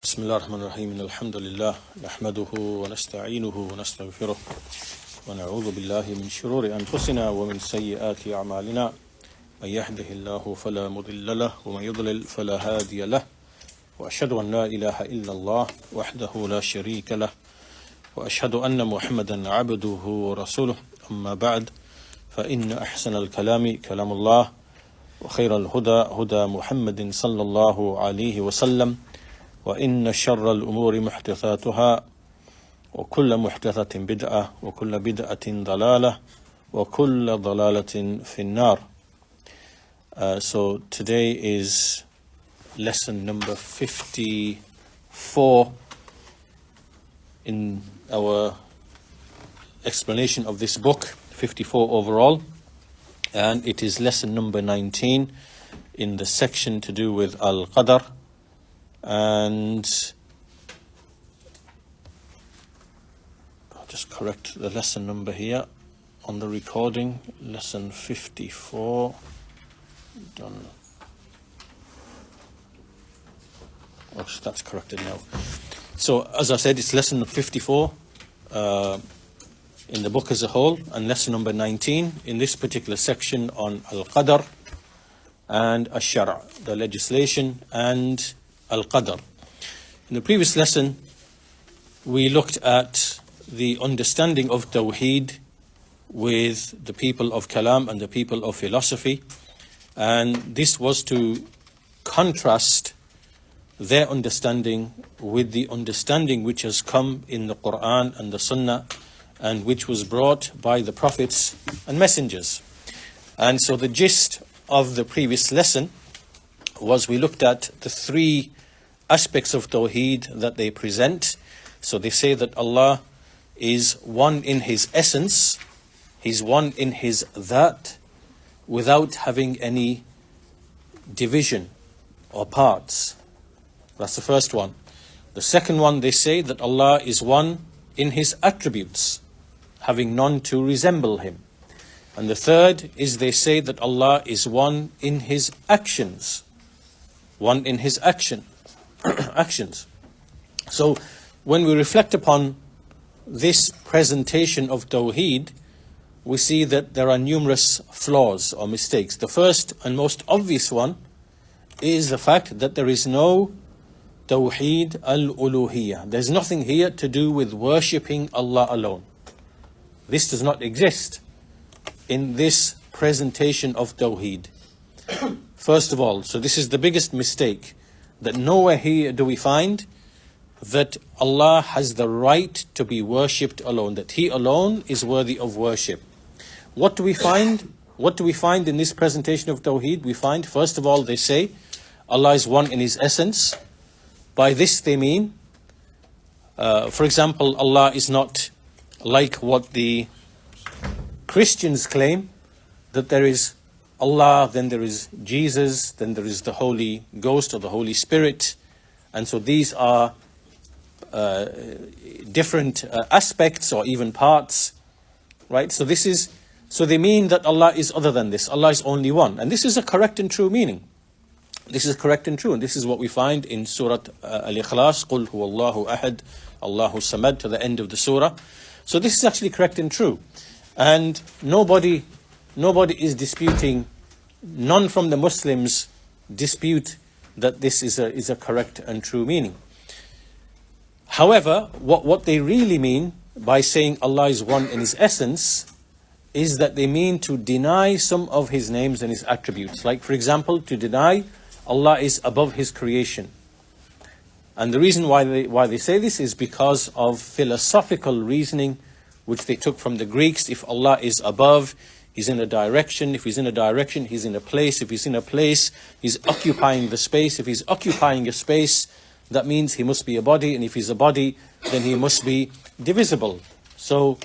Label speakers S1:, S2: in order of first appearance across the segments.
S1: بسم الله الرحمن الرحيم الحمد لله نحمده ونستعينه ونستغفره ونعوذ بالله من شرور أنفسنا ومن سيئات أعمالنا من يهده الله فلا مضل له ومن يضلل فلا هادي له وأشهد أن لا إله إلا الله وحده لا شريك له وأشهد أن محمدا عبده ورسوله أما بعد فإن أحسن الكلام كلام الله وخير الهدى هدى محمد صلى الله عليه وسلم وإن شر الأمور محدثاتها وكل محدثة بدعة وكل بدعة ضلالة وكل ضلالة في النار. So today is lesson number 54 in our explanation of this book, 54 overall, and it is lesson number 19 in the section to do with Al-Qadr. And I'll just correct the lesson number here on the recording. Lesson 54 done. Oh, that's corrected now. So as I said, it's lesson 54 in the book as a whole, and lesson number 19 in this particular section on Al-Qadr and Ash-Shar', the legislation, and Al-Qadr. In the previous lesson, we looked at the understanding of Tawheed with the people of Kalam and the people of philosophy, and this was to contrast their understanding with the understanding which has come in the Quran and the Sunnah, and which was brought by the prophets and messengers. And so the gist of the previous lesson was we looked at the three aspects of Tawheed that they present. So they say that Allah is one in His essence, He's one in His That, without having any division or parts. That's the first one. The second one, they say that Allah is one in His attributes, having none to resemble Him. And the third is they say that Allah is one in His actions, one in His actions. So when we reflect upon this presentation of Tawheed, we see that there are numerous flaws or mistakes. The first and most obvious one is the fact that there is no Tawheed al-Uluhiyyah. There's nothing here to do with worshipping Allah alone. This does not exist in this presentation of Tawheed. First of all, so this is the biggest mistake, that nowhere here do we find that Allah has the right to be worshipped alone, that He alone is worthy of worship. What do we find? What do we find in this presentation of Tawheed? We find, first of all, they say Allah is one in His essence. By this they mean, for example, Allah is not like what the Christians claim, that there is Allah, then there is Jesus, then there is the Holy Ghost or the Holy Spirit. And so these are different aspects or even parts, right? So they mean that Allah is other than this. Allah is only one. And this is a correct and true meaning. This is correct and true. And this is what we find in Surah Al-Ikhlas, قُلْ هُوَ اللَّهُ أَحَدٌ Allahu Samad, to the end of the surah. So this is actually correct and true. And nobody is disputing, none from the Muslims dispute that this is a correct and true meaning. However, what they really mean by saying Allah is one in His essence is that they mean to deny some of His names and His attributes. Like, for example, to deny Allah is above His creation. And the reason why they say this is because of philosophical reasoning, which they took from the Greeks. If Allah is above, He's in a direction. If He's in a direction, He's in a place. If He's in a place, He's occupying the space. If He's occupying a space, that means He must be a body. And if He's a body, then He must be divisible. So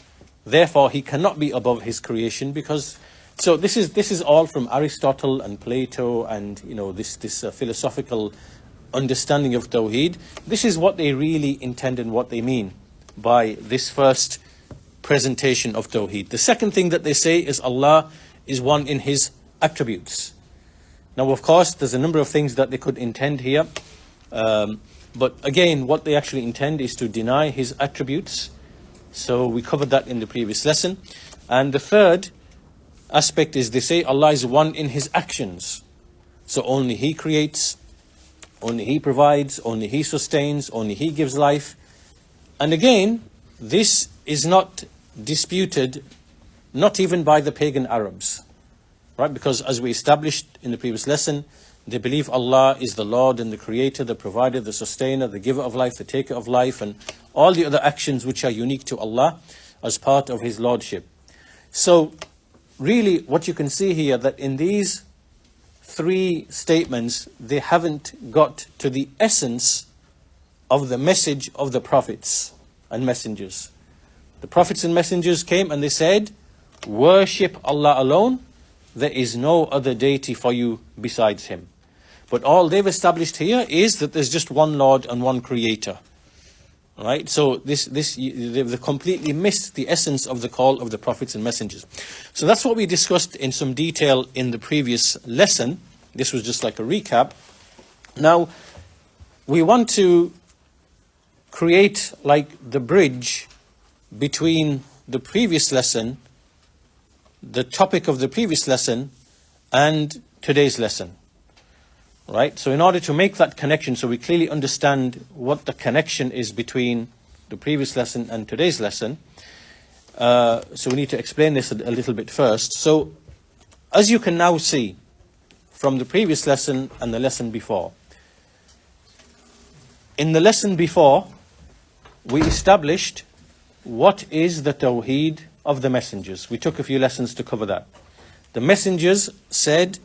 S1: therefore, He cannot be above His creation, because... So this is all from Aristotle and Plato and, this philosophical understanding of Tawheed. This is what they really intend and what they mean by this first presentation of Tawheed. The second thing that they say is Allah is one in His attributes. Now, of course, there's a number of things that they could intend here. But again, what they actually intend is to deny his attributes. So we covered that in the previous lesson. And the third aspect is they say Allah is one in his actions. So only he creates, only he provides, only he sustains, only he gives life. And again, this is not disputed, not even by the pagan Arabs, right? Because as we established in the previous lesson, they believe Allah is the Lord and the Creator, the Provider, the Sustainer, the Giver of life, the Taker of life, and all the other actions which are unique to Allah as part of His Lordship. So really what you can see here, that in these three statements, they haven't got to the essence of the message of the prophets and messengers. The prophets and messengers came and they said, worship Allah alone. There is no other deity for you besides Him. But all they've established here is that there's just one Lord and one Creator. Right? So they've completely missed the essence of the call of the prophets and messengers. So that's what we discussed in some detail in the previous lesson. This was just like a recap. Now, we want to create like the bridge between the previous lesson, the topic of the previous lesson, and today's lesson. Right? So in order to make that connection, so we clearly understand what the connection is between the previous lesson and today's lesson, so we need to explain this a little bit first. So as you can now see from the previous lesson and the lesson before, in the lesson before, we established what is the Tawheed of the messengers. We took a few lessons to cover that. The messengers said,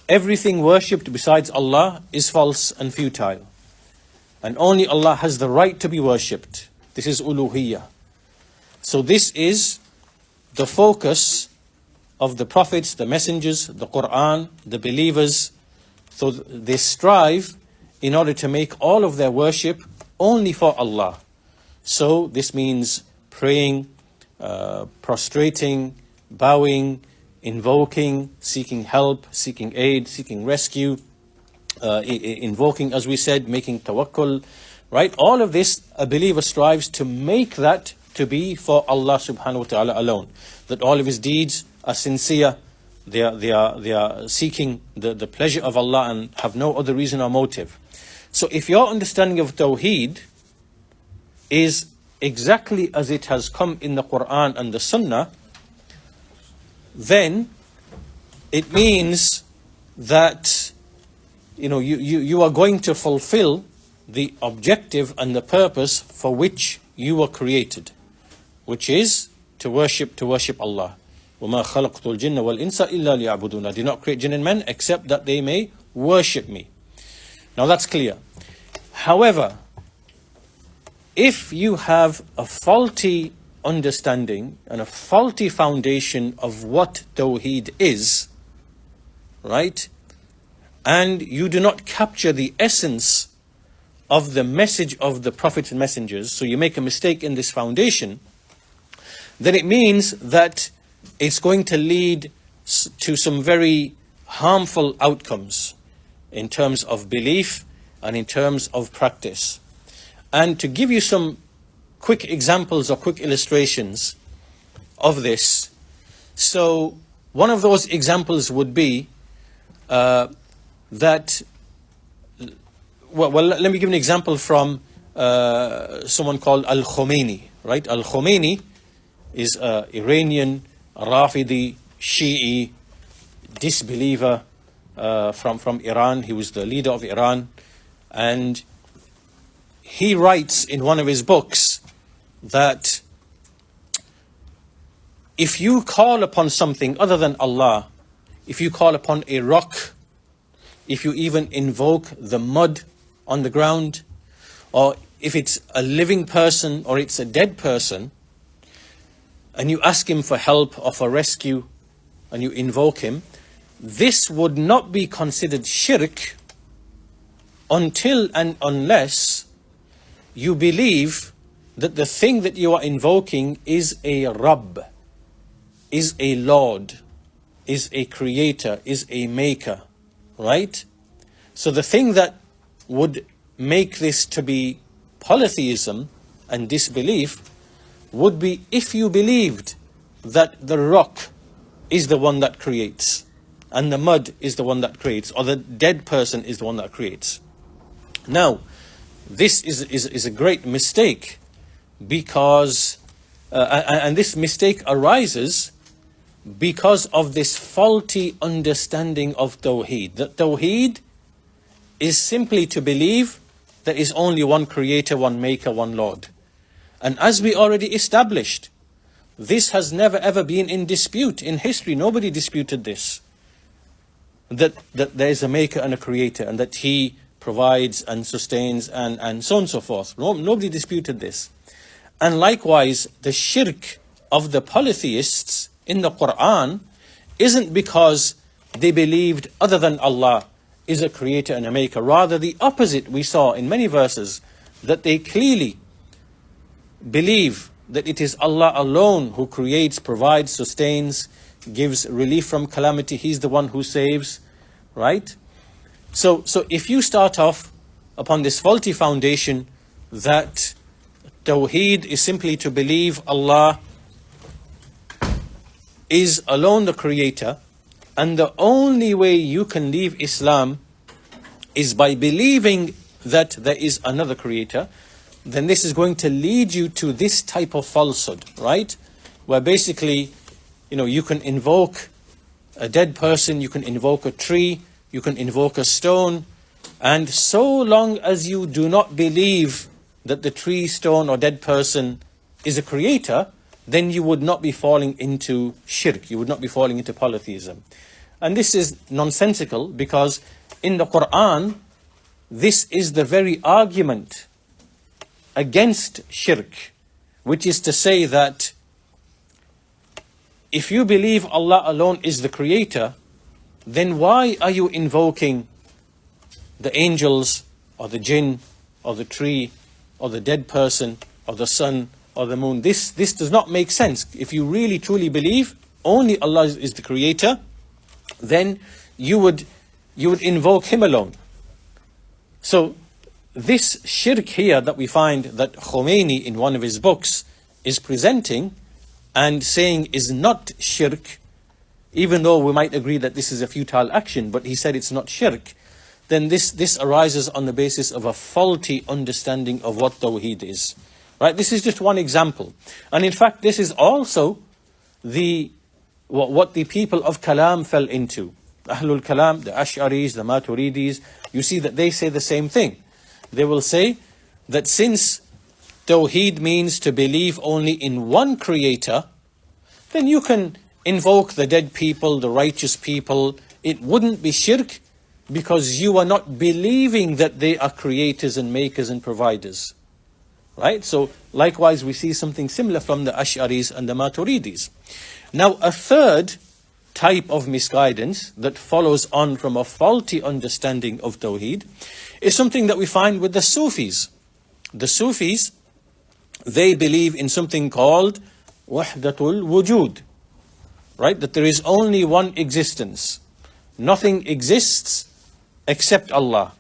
S1: everything worshipped besides Allah is false and futile. And only Allah has the right to be worshipped. This is uluhiyyah. So this is the focus of the prophets, the messengers, the Quran, the believers. So they strive in order to make all of their worship only for Allah. So this means praying, prostrating, bowing, invoking, seeking help, seeking aid, seeking rescue, invoking, as we said, making tawakkul, right? All of this, a believer strives to make that to be for Allah subhanahu wa ta'ala alone. That all of his deeds are sincere, they are seeking the pleasure of Allah and have no other reason or motive. So if your understanding of Tawheed is exactly as it has come in the Quran and the Sunnah, then it means that you are going to fulfill the objective and the purpose for which you were created, which is to worship Allah. وَمَا خَلَقْتُ الْجِنَّ وَالْإِنسَ إِلَّا لِيَعْبُدُونَ I did not create jinn and men except that they may worship me. Now that's clear. However, if you have a faulty understanding and a faulty foundation of what Tawheed is, right, and you do not capture the essence of the message of the prophets and messengers, so you make a mistake in this foundation, then it means that it's going to lead to some very harmful outcomes in terms of belief and in terms of practice. And to give you some quick examples or quick illustrations of this, so one of those examples would be that, well, let me give an example from someone called Al-Khomeini, right? Al-Khomeini is an Iranian, Rafidi, Shi'i, disbeliever from Iran. He was the leader of Iran, and he writes in one of his books that if you call upon something other than Allah, if you call upon a rock, if you even invoke the mud on the ground, or if it's a living person or it's a dead person, and you ask him for help or for rescue, and you invoke him, this would not be considered shirk until and unless you believe that the thing that you are invoking is a Rabb, is a Lord, is a creator, is a maker, right? So the thing that would make this to be polytheism and disbelief would be if you believed that the rock is the one that creates, and the mud is the one that creates, or the dead person is the one that creates. Now, this is a great mistake, because, and this mistake arises because of this faulty understanding of Tawheed. That Tawheed is simply to believe there is only one creator, one maker, one Lord. And as we already established, this has never ever been in dispute in history. Nobody disputed this. That there is a maker and a creator, and that he provides and sustains and so on and so forth. Nobody disputed this. And likewise, the shirk of the polytheists in the Quran isn't because they believed other than Allah is a creator and a maker. Rather, the opposite we saw in many verses, that they clearly believe that it is Allah alone who creates, provides, sustains, gives relief from calamity. He's the one who saves, right? So if you start off upon this faulty foundation that Tawheed is simply to believe Allah is alone the creator, and the only way you can leave Islam is by believing that there is another creator, then this is going to lead you to this type of falsehood, right? Where basically, you can invoke a dead person, you can invoke a tree, you can invoke a stone, and so long as you do not believe that the tree, stone, or dead person is a creator, then you would not be falling into shirk, you would not be falling into polytheism. And this is nonsensical, because in the Quran, this is the very argument against shirk, which is to say that if you believe Allah alone is the creator, then why are you invoking the angels, or the jinn, or the tree, or the dead person, or the sun, or the moon? This does not make sense. If you really truly believe only Allah is the creator, then you would invoke him alone. So this shirk here that we find that Khomeini in one of his books is presenting and saying is not shirk, even though we might agree that this is a futile action, but he said it's not shirk, then this arises on the basis of a faulty understanding of what Tawheed is. Right? This is just one example. And in fact, this is also what the people of Kalam fell into. Ahlul Kalam, the Ash'aris, the Maturidis, you see that they say the same thing. They will say that since Tawheed means to believe only in one creator, then you can invoke the dead people, the righteous people. It wouldn't be shirk, because you are not believing that they are creators and makers and providers. Right? So likewise, we see something similar from the Ash'aris and the Maturidis. Now, a third type of misguidance that follows on from a faulty understanding of Tawheed is something that we find with the Sufis. The Sufis, they believe in something called Wahdatul Wujud, right? That there is only one existence. Nothing exists except Allah.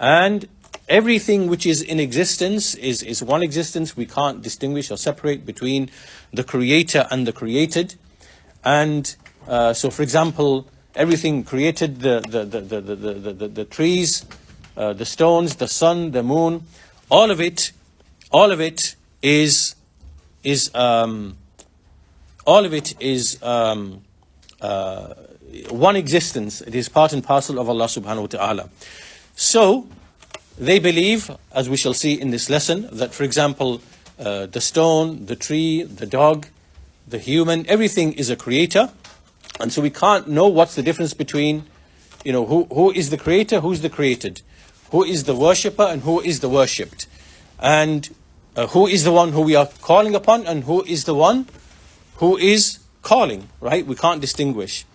S1: And everything which is in existence is one existence. We can't distinguish or separate between the creator and the created. And so, for example, everything created, the trees, the stones, the sun, the moon, all of it is one existence. It is part and parcel of Allah subhanahu wa ta'ala. So they believe, as we shall see in this lesson, that, for example, the stone, the tree, the dog, the human, everything is a creator. And so we can't know what's the difference between, who is the creator, who's the created, who is the worshipper and who is the worshipped, and who is the one who we are calling upon and who is the one who is calling, right? We can't distinguish.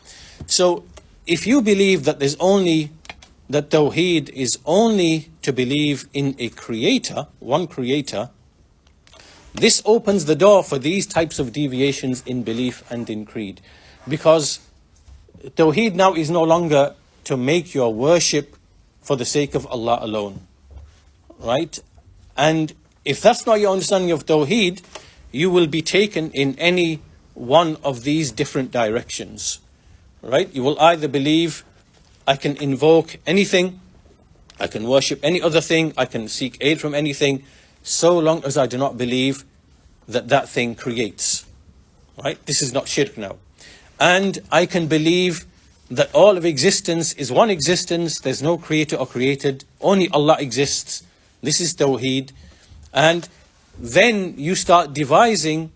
S1: So if you believe that that Tawheed is only to believe in a creator, one creator, this opens the door for these types of deviations in belief and in creed. Because Tawheed now is no longer to make your worship for the sake of Allah alone, right? And if that's not your understanding of Tawheed, you will be taken in any one of these different directions, right? You will either believe, I can invoke anything, I can worship any other thing, I can seek aid from anything, so long as I do not believe that that thing creates, right? This is not shirk now. And I can believe that all of existence is one existence, there's no creator or created, only Allah exists. This is Tawheed. And then you start devising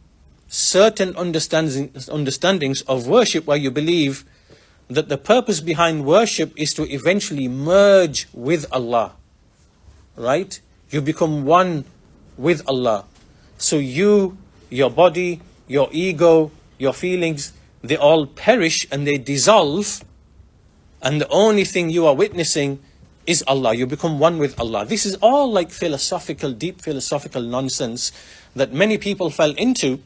S1: certain understandings of worship where you believe that the purpose behind worship is to eventually merge with Allah, right? You become one with Allah. So you, your body, your ego, your feelings, they all perish and they dissolve, and the only thing you are witnessing is Allah. You become one with Allah. This is all like philosophical, deep philosophical nonsense that many people fell into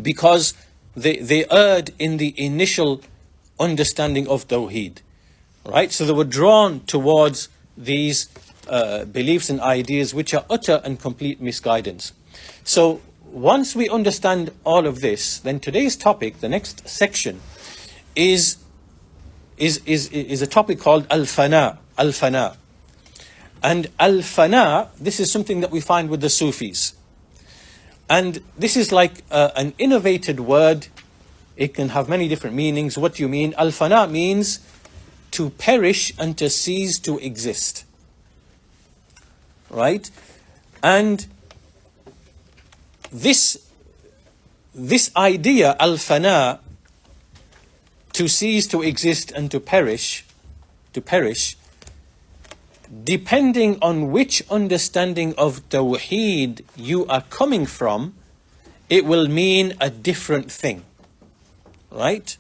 S1: because they erred in the initial understanding of Tawheed, right? So they were drawn towards these beliefs and ideas which are utter and complete misguidance. So once we understand all of this, then today's topic, the next section, is a topic called Al-Fana. Al-Fana. And Al-Fana, this is something that we find with the Sufis. And this is like an innovated word. It can have many different meanings. What do you mean? Al-Fana means to perish and to cease to exist. Right? And this idea, Al-Fana, to cease to exist and to perish, depending on which understanding of Tawheed you are coming from, it will mean a different thing, right?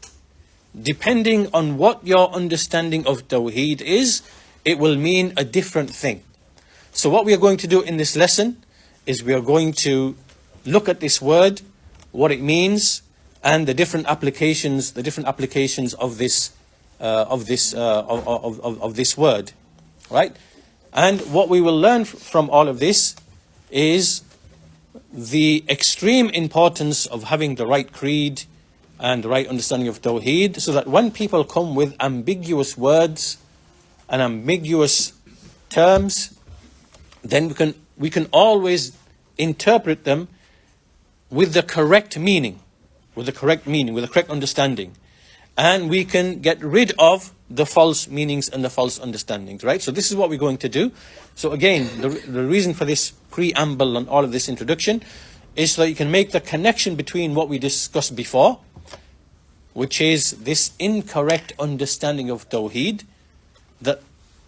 S1: Depending on what your understanding of Tawheed is, it will mean a different thing. So what we are going to do in this lesson is we are going to look at this word, what it means, and the different applications of this word, right? And what we will learn from all of this is the extreme importance of having the right creed and the right understanding of Tawheed, so that when people come with ambiguous words and ambiguous terms, then we can always interpret them with the correct meaning, with the correct understanding. And we can get rid of the false meanings and the false understandings, right? So this is what we're going to do. So again, the reason for this preamble and all of this introduction is so that you can make the connection between what we discussed before, which is this incorrect understanding of Tawheed that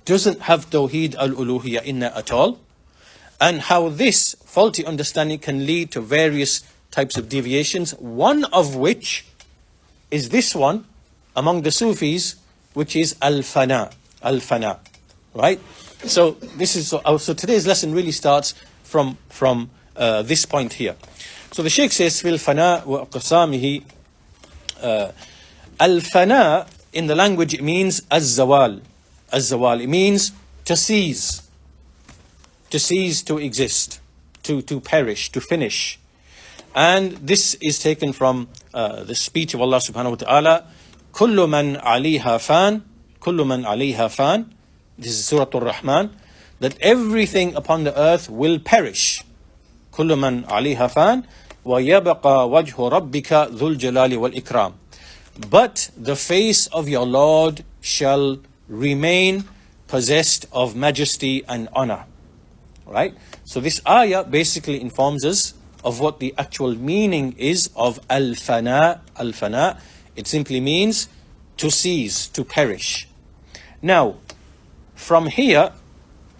S1: doesn't have Tawheed al-Uluhiyya in it at all, and how this faulty understanding can lead to various types of deviations, one of which is this one among the Sufis, which is Al-Fana, right? So this is so today's lesson really starts from this point here. So the Shaykh says, "Fil fana wa aqsamihi." Al-Fana in the language it means az-zawal. Az-zawal, it means to cease, to exist, to perish, to finish. And this is taken from the speech of Allah subhanahu wa ta'ala, kullu man alayha fan, kullu man alayha fan. This is Surah Ar-Rahman, that everything upon the earth will perish. Kullu man alayha fan, wa yabqa wajhu rabbika dhul jalali wal ikram. But the face of your Lord shall remain possessed of majesty and honor. Right? So this ayah basically informs us of what the actual meaning is of al-fana. Al-fana, it simply means to cease, to perish. Now, from here,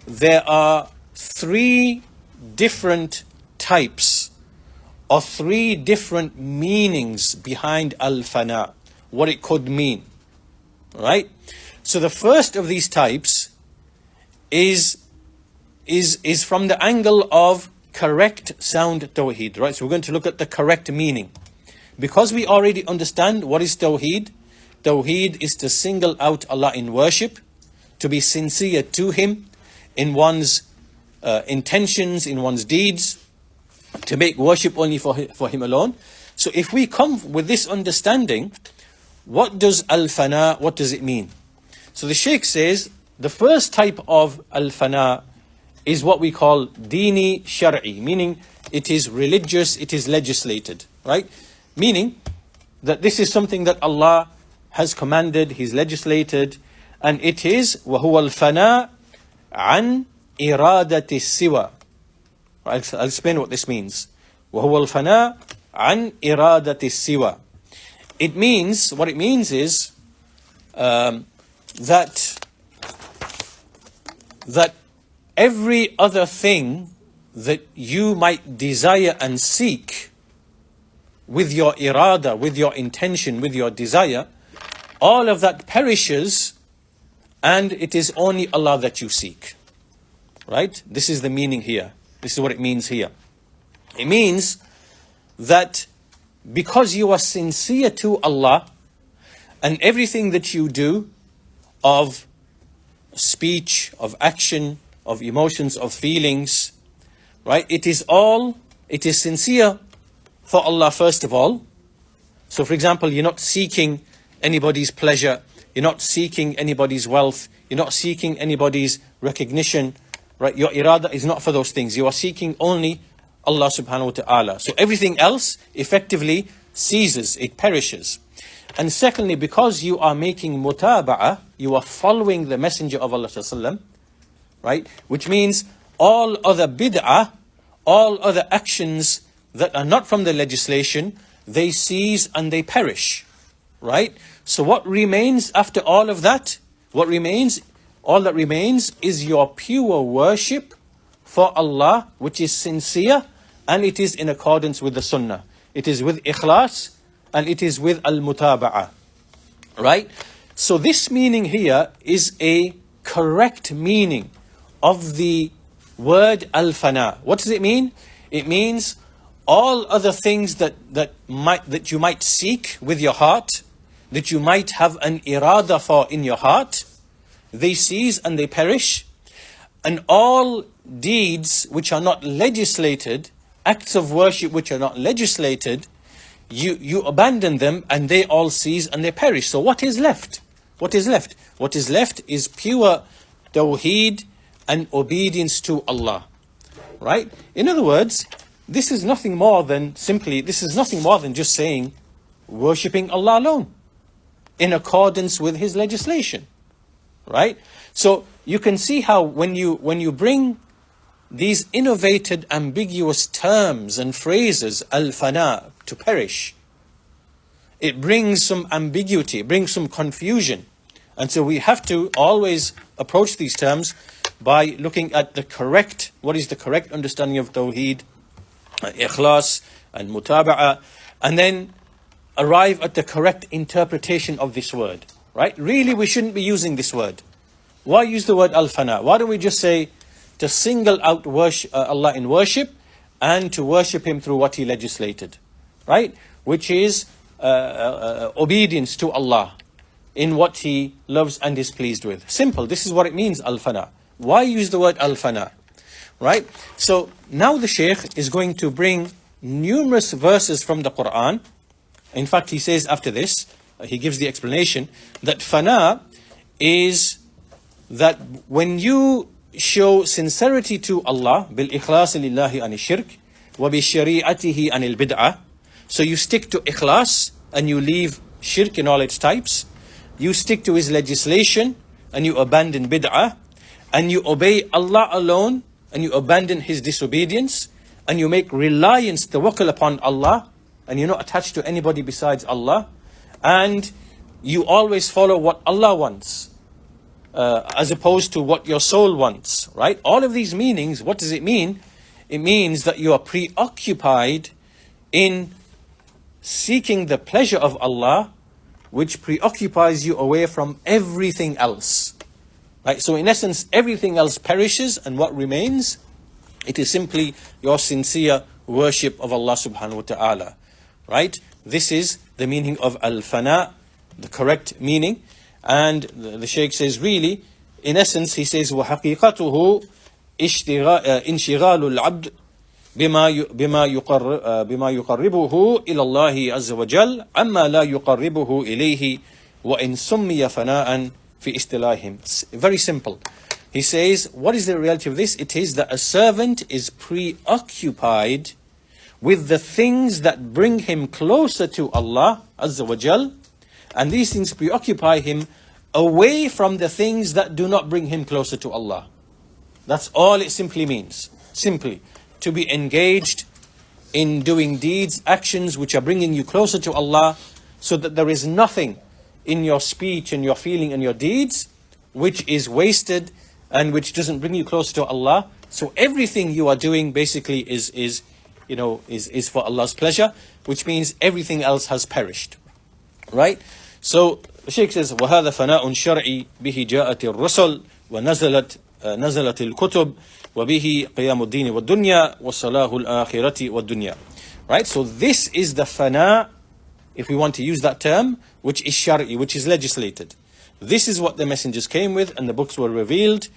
S1: there are three different types or three different meanings behind al-fana, what it could mean, right? So the first of these types is from the angle of correct sound Tawheed, right? So we're going to look at the correct meaning. Because we already understand what is Tawheed. Tawheed is to single out Allah in worship, to be sincere to Him in one's intentions, in one's deeds, to make worship only for Him alone. So if we come with this understanding, what does al-fana, what does it mean? So the Shaykh says, the first type of al-fana is what we call dini shar'i, meaning it is religious, it is legislated, right? Meaning that this is something that Allah has commanded, He's legislated, and it is وَهُوَ الْفَنَاء عَنْ إِرَادَةِ السِّوَى. I'll explain what this means. وَهُوَ الْفَنَاء عَنْ إِرَادَةِ السِّوَى. It means, what it means is that every other thing that you might desire and seek with your irada, with your intention, with your desire, all of that perishes, and it is only Allah that you seek. Right? This is the meaning here. This is what it means here. It means that because you are sincere to Allah, and everything that you do of speech, of action, of emotions, of feelings, right? It is sincere for Allah first of all. So for example, you're not seeking anybody's pleasure, you're not seeking anybody's wealth, you're not seeking anybody's recognition, right? Your irada is not for those things. You are seeking only Allah subhanahu wa ta'ala. So everything else effectively ceases, it perishes. And secondly, because you are making mutaba'ah, you are following the Messenger of Allah sallallahu alaihi wasallam, right? Which means all other bid'ah, all other actions that are not from the legislation, they cease and they perish, right? So what remains after all of that? All that remains is your pure worship for Allah, which is sincere, and it is in accordance with the sunnah. It is with ikhlas, and it is with al-mutaba'ah, right? So this meaning here is a correct meaning of the word al-fana. What does it mean? It means all other things that you might seek with your heart, that you might have an irada for in your heart, they cease and they perish. And all deeds which are not legislated, acts of worship which are not legislated, you abandon them and they all cease and they perish. So what is left? What is left? What is left is pure tawheed and obedience to Allah. Right? In other words, this is nothing more than just saying worshipping Allah alone in accordance with His legislation. Right? So you can see how when you bring these innovated, ambiguous terms and phrases, al-fana, to perish, it brings some ambiguity, it brings some confusion. And so we have to always approach these terms by looking at what is the correct understanding of tawheed, ikhlas and mutaba'ah, and then arrive at the correct interpretation of this word. Right? Really, we shouldn't be using this word. Why use the word al-fana? Why don't we just say to single out Allah in worship and to worship Him through what He legislated, right? Which is obedience to Allah in what He loves and is pleased with. Simple. This is what it means, al-fana. Why use the word al-fana? Right? So now the Shaykh is going to bring numerous verses from the Quran. In fact, he says after this, he gives the explanation that fana is that when you show sincerity to Allah, bil ikhlas lillahi an shirk, wa bi shari'atihi anil bid'ah. So you stick to ikhlas and you leave shirk in all its types. You stick to His legislation and you abandon bid'ah. And you obey Allah alone and you abandon His disobedience. And you make reliance, tawakkul upon Allah, and you're not attached to anybody besides Allah. And you always follow what Allah wants, as opposed to what your soul wants, right? All of these meanings, what does it mean? It means that you are preoccupied in seeking the pleasure of Allah, which preoccupies you away from everything else. Right? So in essence, everything else perishes, and what remains, it is simply your sincere worship of Allah subhanahu wa ta'ala. Right? This is the meaning of al-fana, the correct meaning. And the Shaykh says, really, in essence, he says, وَحَقِيقَتُهُ انشغال العبد بما يقربه إلى الله عز وجل عما لا يقربه إليه وإن سمي فناء في اصطلاحهم. It's very simple. He says, what is the reality of this? It is that a servant is preoccupied with the things that bring him closer to Allah Azza wa Jal, and these things preoccupy him away from the things that do not bring him closer to Allah. That's all it simply means. Simply, to be engaged in doing deeds, actions which are bringing you closer to Allah, so that there is nothing in your speech and your feeling and your deeds which is wasted and which doesn't bring you closer to Allah. So everything you are doing basically is for Allah's pleasure, which means everything else has perished. Right? So the Shaykh says, وَهَذَا فَنَاءٌ شَرْعِي بِهِ جَاءَتِ الرُّسُلُ وَنَزَلَتِ الْكُتُبُ وَبِهِ قِيَامُ الدِّينِ وَالدُّنْيَا وَصَلَاهُ الْآخِرَةِ وَالدُّنْيَا. Right? So this is the fana, if we want to use that term, which is shari, which is legislated. This is what the messengers came with and the books were revealed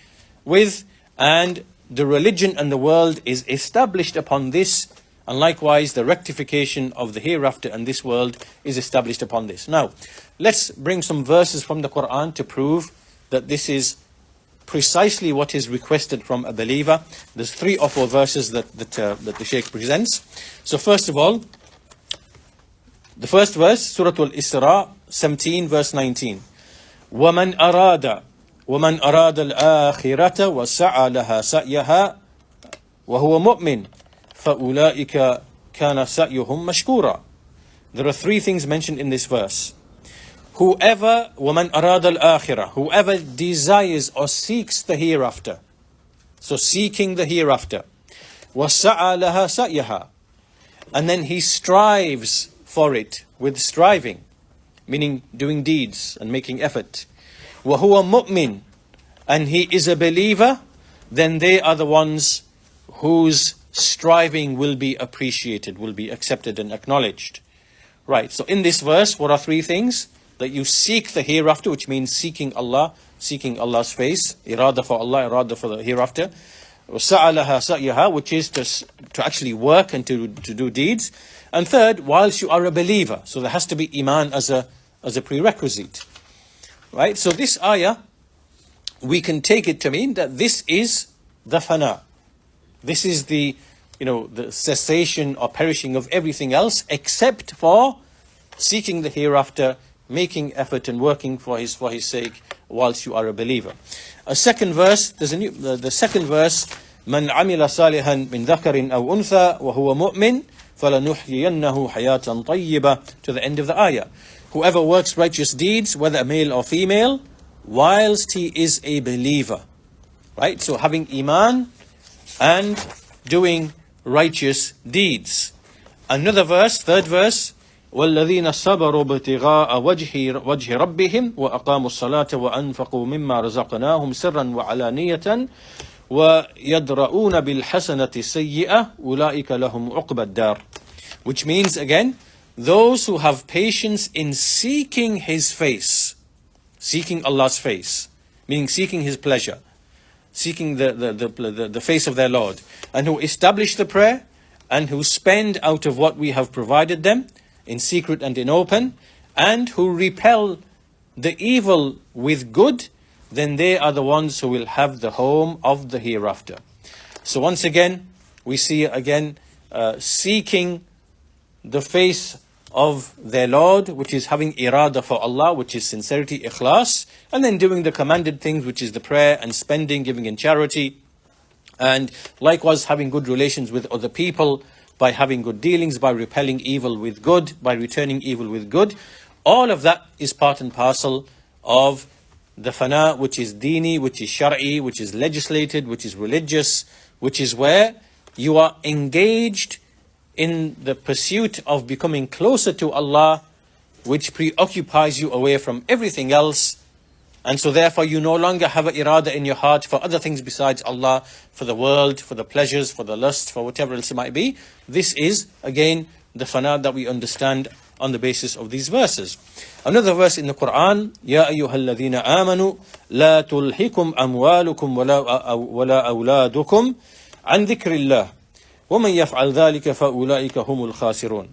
S1: with, and the religion and the world is established upon this, and likewise the rectification of the hereafter and this world is established upon this. Now, let's bring some verses from the Quran to prove that this is precisely what is requested from a believer. There's 3 or 4 verses that the Shaykh presents. So first of all, the first verse, Surah Al-Isra, 17 verse 19. وَمَنْ أَرَادَ الْآخِرَةَ وَسَعَى لَهَا سَعْيَهَا وَهُوَ مُؤْمِنٌ فَأُولَٰئِكَ كَانَ سَعْيُهُمْ مَشْكُورًا. There are 3 things mentioned in this verse. Whoever, وَمَنْ أَرَادَ الْآخِرَةَ, whoever desires or seeks the hereafter, so seeking the hereafter, وَسَعَى لَهَا سَعْيَهَا, and then he strives for it with striving, meaning doing deeds and making effort. وَهُوَ مُؤْمِنٌ, and he is a believer, then they are the ones whose striving will be appreciated, will be accepted and acknowledged. Right, so in this verse, what are 3 things? That you seek the hereafter, which means seeking Allah, seeking Allah's face, irada for Allah, irada for the hereafter. وَسَعَى لَهَا سَعْيَهَا, which is to actually work and to do deeds. And third, whilst you are a believer, so there has to be iman as a prerequisite. Right, so this ayah, we can take it to mean that this is the fana. This is the cessation or perishing of everything else except for seeking the hereafter, making effort and working for his sake whilst you are a believer. A second verse, the second verse, من عمل صالحا من ذكر أو أنثى وهو مؤمن فلنحيينه حياة طيبة, to the end of the ayah. Whoever works righteous deeds, whether male or female, whilst he is a believer. Right? So having iman and doing righteous deeds. Another verse, third verse, وَالَّذِينَ صَبَرُوا ابْتِغَاءَ وَجْهِ رَبِّهِمْ وَأَقَامُوا الصَّلَاةَ وَأَنْفَقُوا مِمَّا رَزَقْنَاهُمْ سِرًّا وَعَلَانِيَةً وَيَدْرَؤُونَ بِالْحَسَنَةِ السَّيِّئَةِ أُولَٰئِكَ لَهُمْ عُقْبَى الدَّارِ. Which means, again, those who have patience in seeking His face, seeking Allah's face, meaning seeking His pleasure, seeking the face of their Lord, and who establish the prayer, and who spend out of what we have provided them, in secret and in open, and who repel the evil with good, then they are the ones who will have the home of the hereafter. So once again, we see again seeking the face of their Lord, which is having irada for Allah, which is sincerity, ikhlas, and then doing the commanded things, which is the prayer and spending, giving in charity, and likewise having good relations with other people, by having good dealings, by repelling evil with good, by returning evil with good. All of that is part and parcel of the fana, which is dini, which is shar'i, which is legislated, which is religious, which is where you are engaged in the pursuit of becoming closer to Allah, which preoccupies you away from everything else. And so therefore you no longer have an irada in your heart for other things besides Allah, for the world, for the pleasures, for the lust, for whatever else it might be. This is, again, the fana that we understand on the basis of these verses. Another verse in the Quran, Ya ayyuhalladhina amanu, la tulhikum amwalukum wala awladukum an dhikrillah, wa man yaf'al dhalika fa ulaika humul khasirun.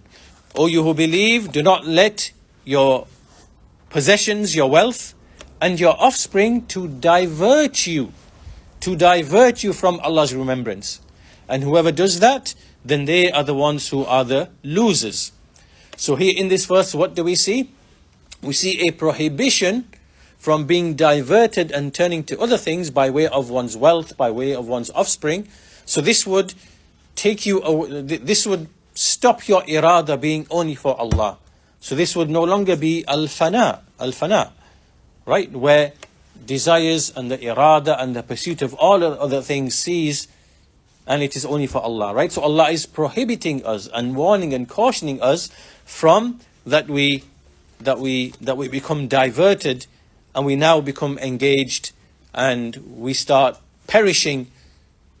S1: O you who believe, do not let your possessions, your wealth, and your offspring to divert you from Allah's remembrance. And whoever does that, then they are the ones who are the losers. So here in this verse, what do we see? We see a prohibition from being diverted and turning to other things by way of one's wealth, by way of one's offspring. So this would this would stop your irada being only for Allah. So this would no longer be al-fana, right? Where desires and the irada and the pursuit of all other things cease, and it is only for Allah, right? So Allah is prohibiting us and warning and cautioning us from that we become diverted and we now become engaged and we start perishing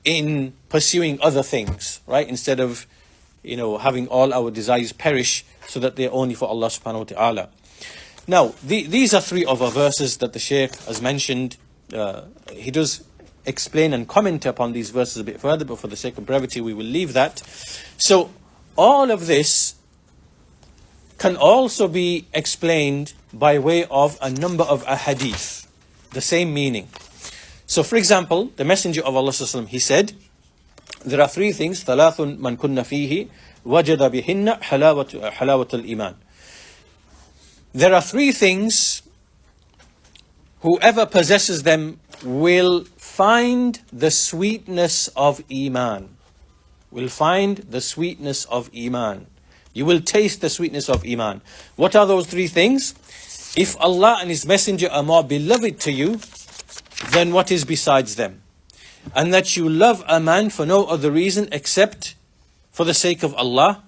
S1: in pursuing other things, right? Instead of, having all our desires perish so that they're only for Allah subhanahu wa ta'ala. Now, these are three of our verses that the Shaykh has mentioned. He does explain and comment upon these verses a bit further, but for the sake of brevity, we will leave that. So, all of this can also be explained by way of a number of ahadith, the same meaning. So, for example, the Messenger of Allah sallallahu alaihi wasallam, he said, there are three things, ثلاث من كن فيه وجد بهن حلاوة الإيمان. There are three things, whoever possesses them will find the sweetness of Iman. Will find the sweetness of Iman. You will taste the sweetness of Iman. What are those three things? If Allah and His Messenger are more beloved to you than what is besides them, and that you love a man for no other reason except for the sake of Allah,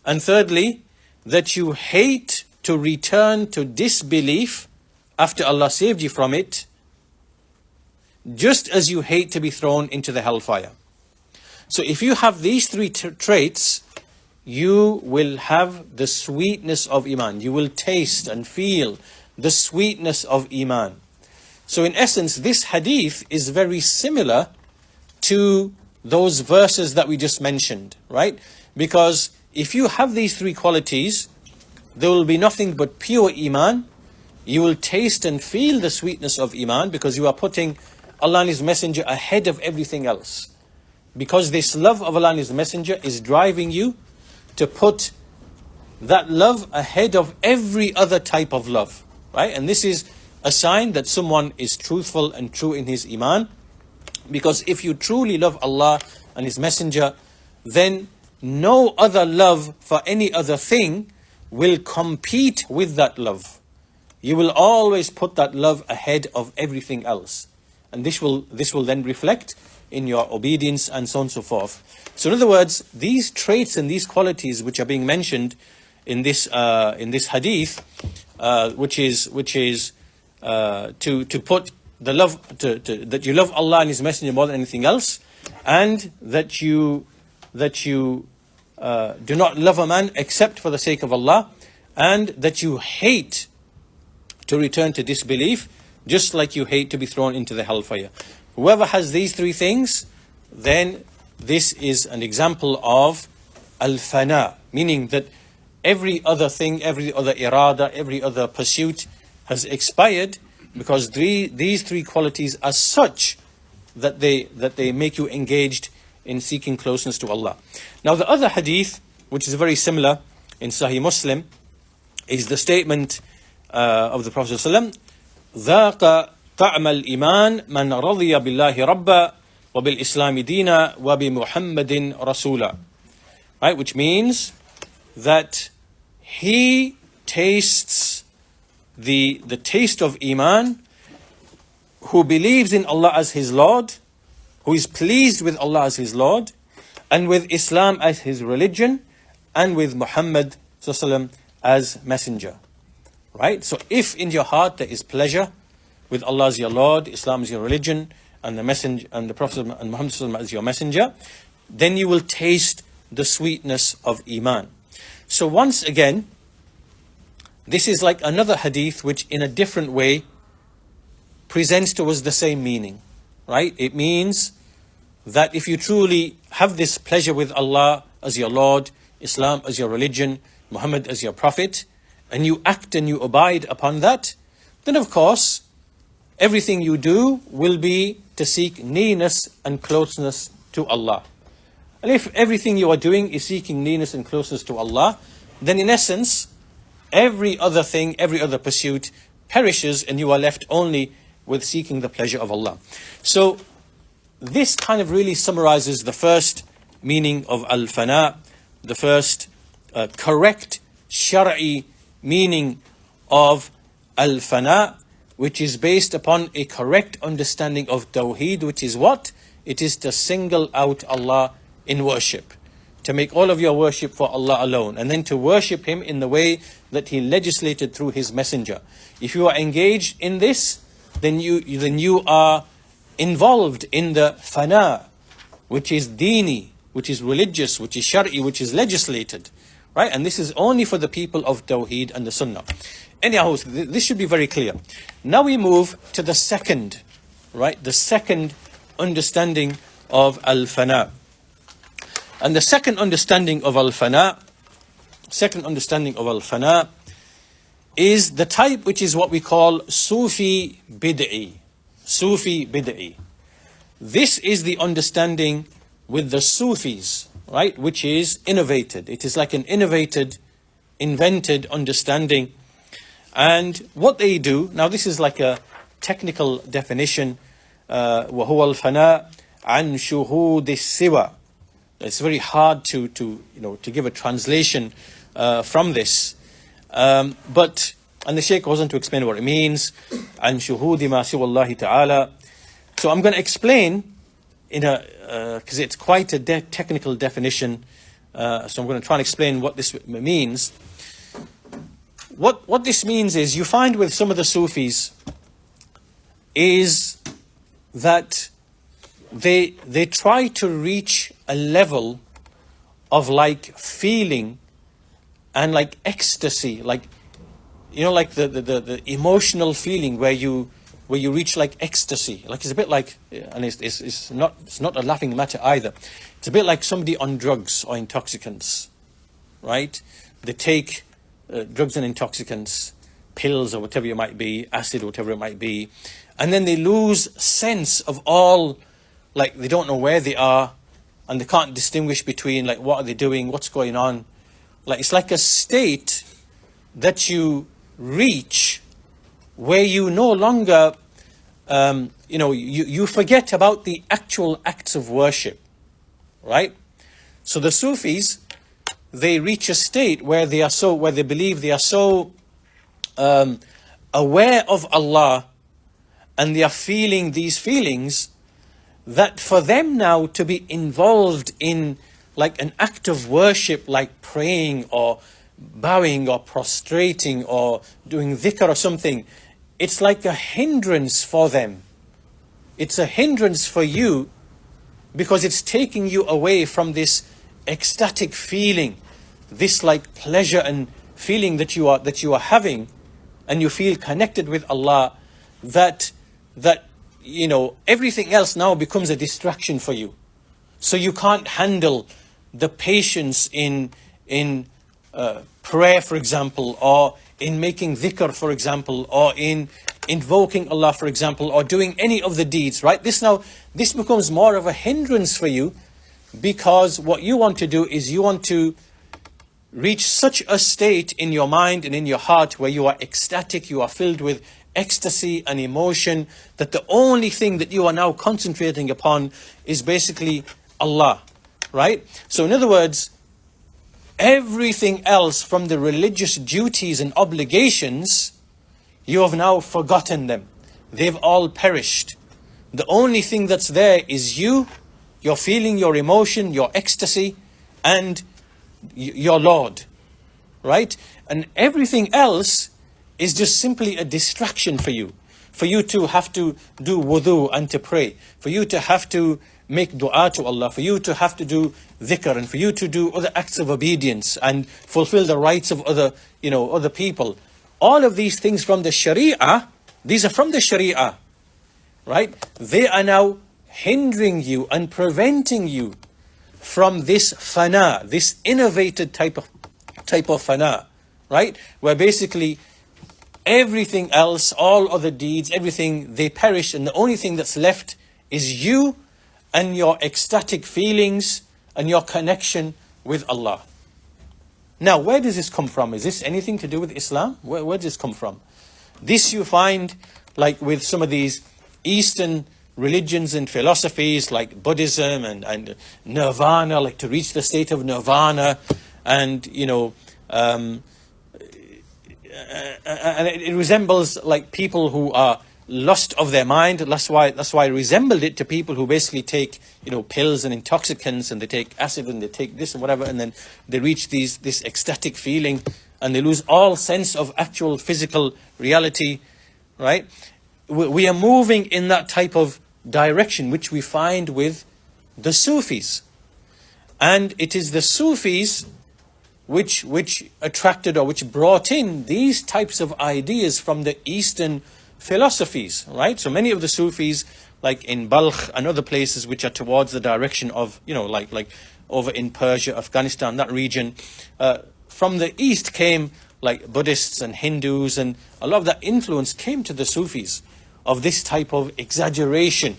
S1: and thirdly, that you hate to return to disbelief after Allah saved you from it, just as you hate to be thrown into the hellfire. So if you have these three traits, you will have the sweetness of Iman. You will taste and feel the sweetness of Iman. So in essence, this hadith is very similar to those verses that we just mentioned, right? Because if you have these three qualities, there will be nothing but pure Iman. You will taste and feel the sweetness of Iman because you are putting Allah and His Messenger ahead of everything else. Because this love of Allah and His Messenger is driving you to put that love ahead of every other type of love, right? And this is a sign that someone is truthful and true in his Iman. Because if you truly love Allah and His Messenger, then no other love for any other thing will compete with that love. You will always put that love ahead of everything else. And this will then reflect in your obedience and so on and so forth. So in other words, these traits and these qualities which are being mentioned in this hadith, which is to put the love that you love Allah and His Messenger more than anything else, and that you do not love a man except for the sake of Allah, and that you hate to return to disbelief, just like you hate to be thrown into the hellfire. Whoever has these three things, then this is an example of al-fana, meaning that every other thing, every other irada, every other pursuit has expired, because these three qualities are such that they make you engaged in seeking closeness to Allah. Now the other hadith, which is very similar in Sahih Muslim, is the statement of the Prophet ﷺ, ذاق طعم الإيمان من رضي بالله ربا وبالإسلام دينا وبمحمد رسولا. Right, which means that he tastes the taste of Iman who believes in Allah as his Lord, who is pleased with Allah as his Lord, and with Islam as his religion, and with Muhammad ﷺ as messenger. Right? So if in your heart there is pleasure with Allah as your Lord, Islam as your religion, and the messenger and the Prophet and Muhammad ﷺ as your messenger, then you will taste the sweetness of Iman. So once again, this is like another hadith which in a different way presents to us the same meaning, right? It means that if you truly have this pleasure with Allah as your Lord, Islam as your religion, Muhammad as your prophet, and you act and you abide upon that, then of course everything you do will be to seek nearness and closeness to Allah. And if everything you are doing is seeking nearness and closeness to Allah, then in essence every other thing, every other pursuit perishes, and you are left only with seeking the pleasure of Allah. So this kind of really summarizes the first meaning of al-fana, the first correct Shar'i meaning of al-fana, which is based upon a correct understanding of Tawheed, which is what? It is to single out Allah in worship, to make all of your worship for Allah alone, and then to worship Him in the way that He legislated through His messenger. If you are engaged in this, then you are involved in the fana, which is dini, which is religious, which is shar'i, which is legislated, right? And this is only for the people of Tawheed and the Sunnah. Anyhow, this should be very clear. Now we move to the second, right? The second understanding of al-fana. And the second understanding of al-fana is the type which is what we call Sufi bid'i. Sufi bid'i. This is the understanding with the Sufis, right? Which is innovated. It is like an invented understanding. And what they do, now this is like a technical definition, وَهُوَ الْفَنَاء عَنْ شُهُودِ السِّوَى. It's very hard to give a translation from this. And the Shaykh goes on to explain what it means. عَنْ شُهُودِ مَا سِوَى اللَّهِ تَعَالَى. So I'm going to explain because it's quite a technical definition. So I'm going to try and explain what this means. What this means is, you find with some of the Sufis is that they try to reach a level of like feeling and like ecstasy, like like the emotional feeling where you reach like ecstasy. Like it's a bit like, and it's not a laughing matter either. It's a bit like somebody on drugs or intoxicants, right? They take drugs and intoxicants, pills or whatever it might be, acid or whatever it might be, and then they lose sense of all, like they don't know where they are, and they can't distinguish between like what are they doing, what's going on. Like it's like a state that you reach where you no longer you forget about the actual acts of worship, right? So the Sufis, they reach a state where they believe they are so aware of Allah, and they are feeling these feelings, that for them now to be involved in like an act of worship, like praying or bowing or prostrating or doing dhikr or something, it's like a hindrance for them. It's a hindrance for you, because it's taking you away from this ecstatic feeling, this like pleasure and feeling that you are having, and you feel connected with Allah, that everything else now becomes a distraction for you. So you can't handle the patience in prayer, for example, or in making dhikr, for example, or in invoking Allah, for example, or doing any of the deeds, right? This becomes more of a hindrance for you, because what you want to do is you want to reach such a state in your mind and in your heart where you are ecstatic, you are filled with ecstasy and emotion, that the only thing that you are now concentrating upon is basically Allah, right? So in other words, everything else from the religious duties and obligations, you have now forgotten them. They've all perished. The only thing that's there is your feeling, your emotion, your ecstasy, and your Lord, right? And everything else is just simply a distraction for you to have to do wudu and to pray, for you to have to make dua to Allah, for you to have to do dhikr, and for you to do other acts of obedience and fulfill the rights of other people. all of these things from the Sharia, these are from the Sharia, right? They are now hindering you and preventing you from this fana, this innovated type of fana, right? Where basically everything else, all other deeds, everything, they perish, and the only thing that's left is you and your ecstatic feelings and your connection with Allah. Now, where does this come from? Is this anything to do with Islam? Where does this come from? This you find like with some of these Eastern religions and philosophies like Buddhism and nirvana, like to reach the state of nirvana, and and it resembles like people who are lust of their mind. That's why I resembled it to people who basically take pills and intoxicants, and they take acid and they take this and whatever, and then they reach this ecstatic feeling and they lose all sense of actual physical reality, right? We are moving in that type of direction, which we find with the Sufis. And it is the Sufis which attracted or which brought in these types of ideas from the Eastern philosophies, right? So many of the Sufis, like in Balkh and other places which are towards the direction of, like over in Persia, Afghanistan, that region, from the East came like Buddhists and Hindus, and a lot of that influence came to the Sufis of this type of exaggeration,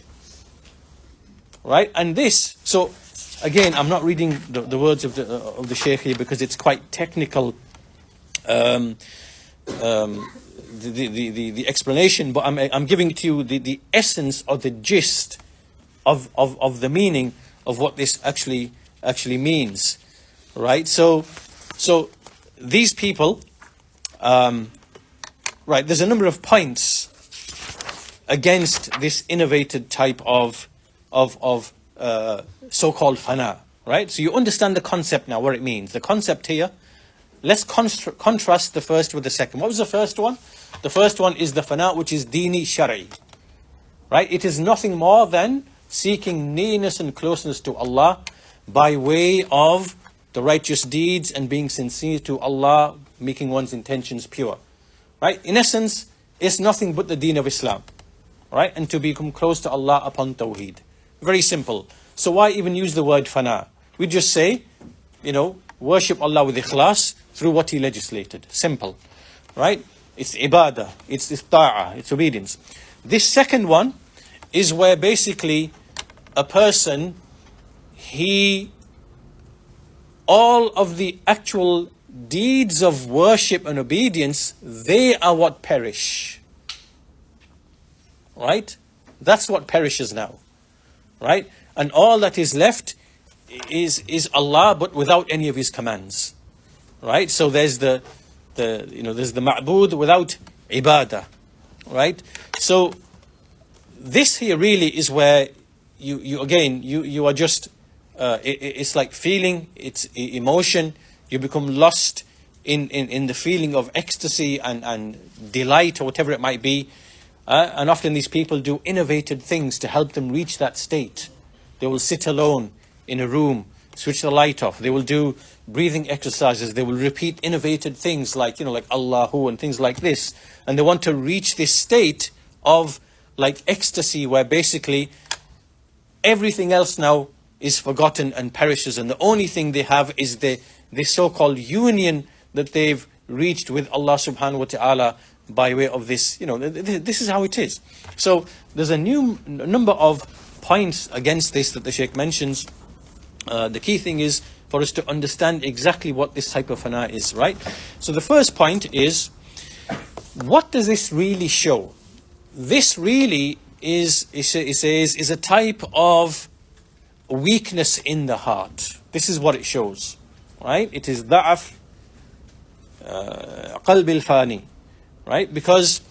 S1: right? And this, so again, I'm not reading the words of the Shaykh here because it's quite technical, the explanation, but I'm giving to you the essence or the gist of the meaning of what this actually means, right? So these people, right? There's a number of points against this innovated type of so-called fana, right? So you understand the concept now, what it means. The concept here, let's contrast the first with the second. What was the first one? The first one is the fana, which is dini shari, right? It is nothing more than seeking nearness and closeness to Allah by way of the righteous deeds and being sincere to Allah, making one's intentions pure, right? In essence, it's nothing but the deen of Islam, right? And to become close to Allah upon tawheed. Very simple. So why even use the word fana? We just say, worship Allah with ikhlas through what He legislated. Simple, right? It's ibadah, it's ta'ah, it's obedience. This second one is where basically a person, all of the actual deeds of worship and obedience, they are what perish, right? That's what perishes now, right? And all that is left is Allah, but without any of His commands, right? So there's the ma'bud without ibadah, right? So this here really is where you are just it's like feeling, it's emotion. You become lost in the feeling of ecstasy and delight or whatever it might be. And often these people do innovative things to help them reach that state. They will sit alone in a room, switch the light off. They will do breathing exercises. They will repeat innovative things like Allahu and things like this. And they want to reach this state of like ecstasy where basically everything else now is forgotten and perishes. And the only thing they have is the so-called union that they've reached with Allah subhanahu wa ta'ala by way of this, this is how it is. So there's a number of points against this that the Shaykh mentions. The key thing is for us to understand exactly what this type of fana is, right? So the first point is, what does this really show? This really is a type of weakness in the heart. This is what it shows, right? It is da'af qalb al-fani, right? Because